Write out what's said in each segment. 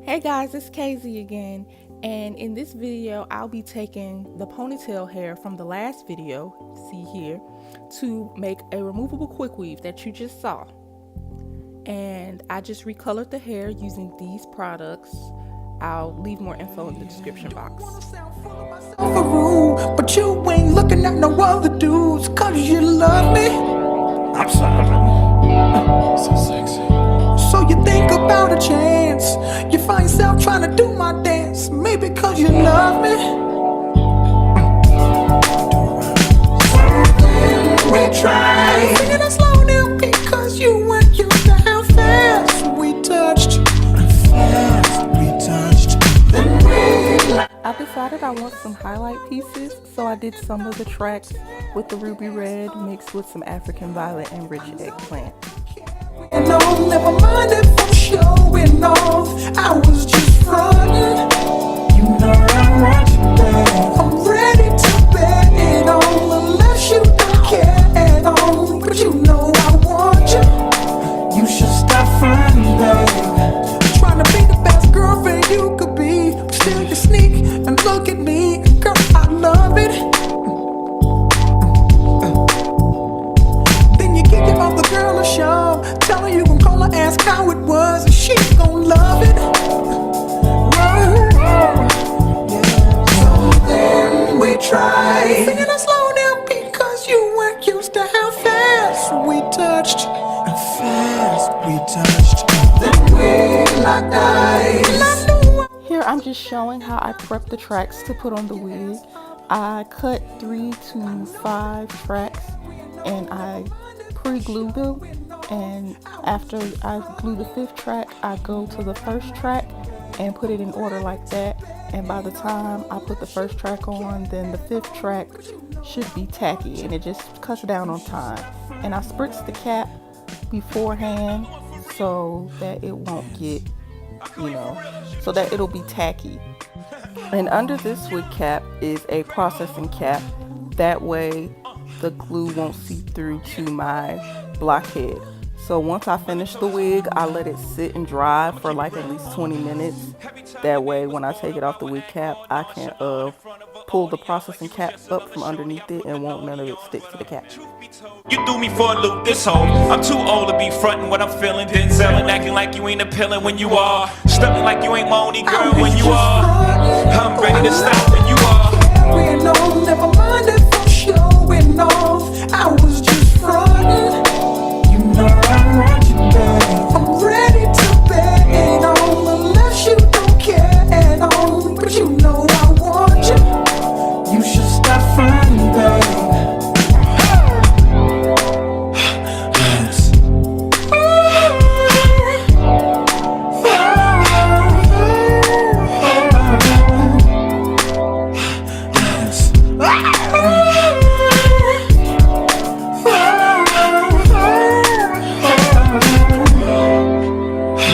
Hey guys, it's Kwesi again, and in this video I'll be taking the ponytail hair from the last video, see here, to make a removable quick weave that you just saw. And I just recolored the hair using these products. I'll leave more info in the description box. But you ain't looking at no other dudes, cause you love me. I'm sorry. So sexy. So you think about a chance, you find yourself trying to do my dance, maybe cause you love me. We try singing it slow now because you weren't used to how fast we touched. I decided I want some highlight pieces, so I did some of the tracks with the ruby red mixed with some African violet and rich eggplant. No, never mind if I'm showing off, I was just frontin'. You know I want you back, I'm ready to bet it on, unless you don't care at all. But you know I want you, you should stop frontin', babe. I'm trying to be the best girlfriend you could be, but still you sneak and look at me, girl, I love it. Then you give your other girl a show, tell her you gon' call her, ask how it was, and she's gon' love it. Whoa, yeah. So then we tried singing it slow down because you weren't used to how fast we touched. And fast we touched. Then we locked eyes. Here I'm just showing how I prep the tracks to put on the wig. I cut 3 to 5 tracks and I pre-glue them, and after I glue the 5th track I go to the 1st track and put it in order like that, and by the time I put the 1st track on, then the 5th track should be tacky and it just cuts down on time. And I spritz the cap beforehand so that it won't get, so that it'll be tacky. And under this wig cap is a processing cap, that way the glue won't seep through to my blockhead. So once I finish the wig, I let it sit and dry for like at least 20 minutes. That way when I take it off the wig cap, I can pull the processing cap up from underneath it and won't none of it stick to the cap. You threw me for a loop this whole. I'm too old to be frontin' what I'm feeling, then selling, acting like you ain't appealing when you are, stuffing like you ain't my only girl when you are. I'm ready to stop when you are. Carrying on, never mind if I'm showing off, I was just frontin'. You know I want you back, I'm ready to bet it on, unless you don't care at all. But you know I want you, you should stop frontin', babe.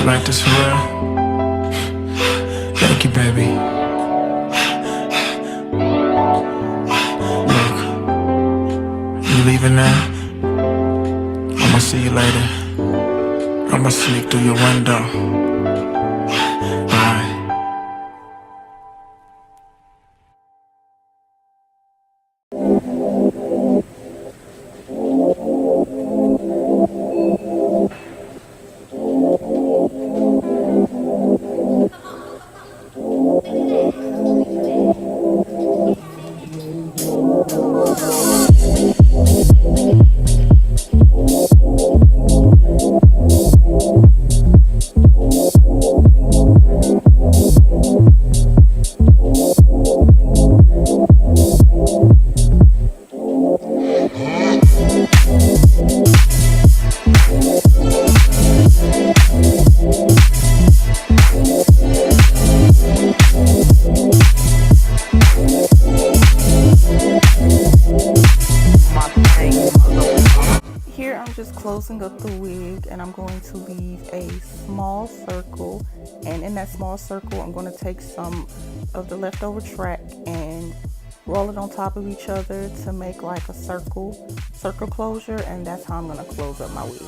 Like this for real? Thank you, baby. Look, you leaving now? I'ma see you later. I'ma sneak through your window. Bye. Closing up the wig, and I'm going to leave a small circle, and in that small circle I'm going to take some of the leftover track and roll it on top of each other to make like a circle closure, and that's how I'm going to close up my wig.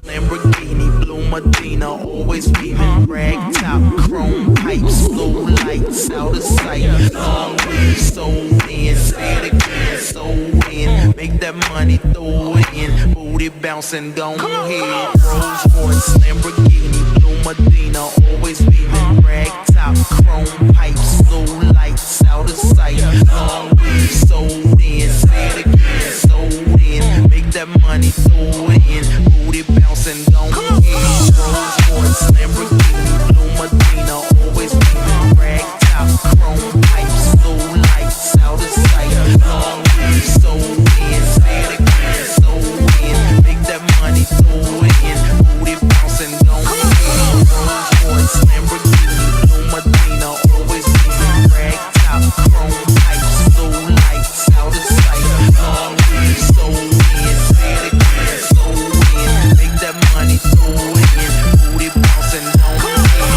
Lamborghini, Blue Medina, always beaming, rag top, chrome pipes, blue lights out of sight. Long weed, sold in, say it again, sold in. Make that money, throw it in, booty bouncing, gone ahead. Rolls Royce, Lamborghini, Blue Medina, always beaming, rag top, chrome pipes, blue lights out of sight. Long weed, sold in, say it again, sold in. Make that money, throw it in, booty bouncing, gone ahead. Rolls Royce, Lamborghini, Blue Medina, always beaming, rag top, chrome pipes, blue lights out of sight. Long weed, sold in, say it again, sold in. Make that money, throw it in, booty bouncing, gone ahead. Rolls Royce, Lamborghini, Blue Medina, always beaming, rag top, chrome pipes, blue lights out of sight. Long weed, sold in, say it again, sold in. Make that money, throw it in, booty bouncing, gone ahead.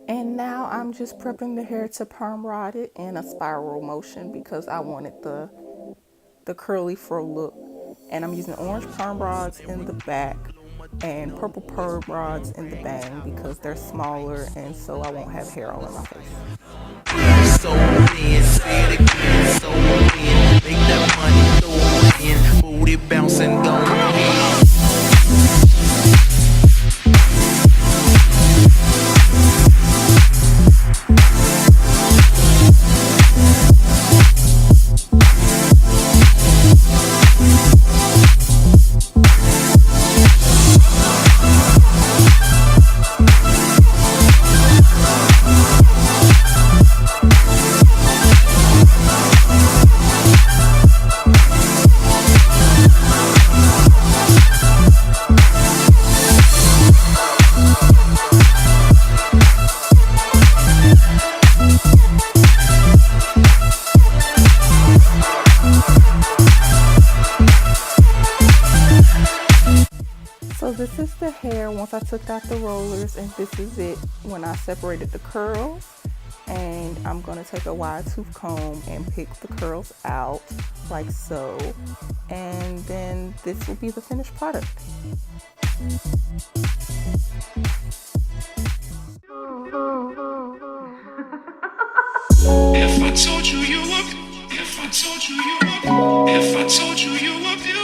And now I'm just prepping the hair to perm rod it in a spiral motion because I wanted the curly fro look. And I'm using orange perm rods in the back and purple perm rods in the bang because they're smaller and so I won't have hair all in my face. So in, say it again, so in. Make that money, throw it in, booty bouncing, gone ahead. So this is the hair once I took out the rollers, and this is it when I separated the curls. And I'm going to take a wide tooth comb and pick the curls out like so. And then this will be the finished product. If I told you you were, if I told you you were, if I told you you were beautiful.